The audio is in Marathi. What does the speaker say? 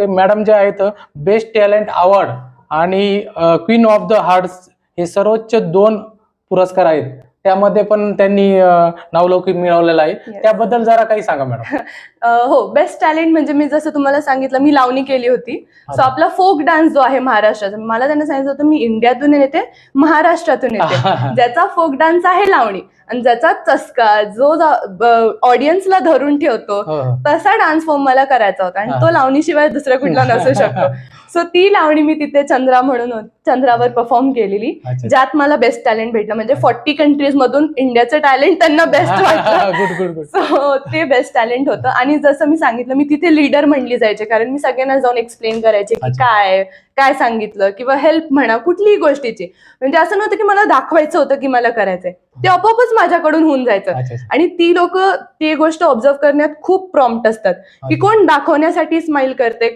मॅडम जे आहेत बेस्ट टॅलेंट अवॉर्ड आणि क्वीन ऑफ द हार्ट्स हे सर्वोच्च 2 पुरस्कार आहेत, त्यामध्ये पण त्यांनी नावलौकिक मिळवलेला आहे. त्याबद्दल जरा काही सांगा मॅडम. हो, बेस्ट टॅलेंट म्हणजे मी जसं तुम्हाला सांगितलं, मी लावणी केली होती. सो आपला फोक डान्स जो आहे महाराष्ट्राचा, मला त्यांना सांगितलं होतं मी इंडियातून येते, महाराष्ट्रातून येते. ज्याचा फोक डान्स आहे लावणी आणि ज्याचा चस्का जो ऑडियन्सला धरून ठेवतो तसा डान्स फॉर्म मला करायचा होता आणि तो लावणीशिवाय दुसरा कुठला नसू शकतो. सो ती लावणी मी तिथे चंद्रावर परफॉर्म केलेली, ज्यात मला बेस्ट टॅलेंट भेटलं. म्हणजे 40 कंट्रीज मधून इंडियाचं टॅलेंट त्यांना बेस्ट वाटलं. सो ते बेस्ट टॅलेंट होतं. आणि जसं मी सांगितलं, मी तिथे लीडर म्हणली जायचे, कारण मी सगळ्यांना जाऊन एक्सप्लेन करायचे की काय सांगितलं किंवा हेल्प म्हणा कुठलीही गोष्टीची. म्हणजे असं नव्हतं की मला दाखवायचं होतं की मला करायचंय, ते आपोआपच माझ्याकडून होऊन जायचं. आणि ती लोक ती गोष्ट ऑब्झर्व करण्यात खूप प्रॉम्प्ट असतात की कोण दाखवण्यासाठी स्माइल करते,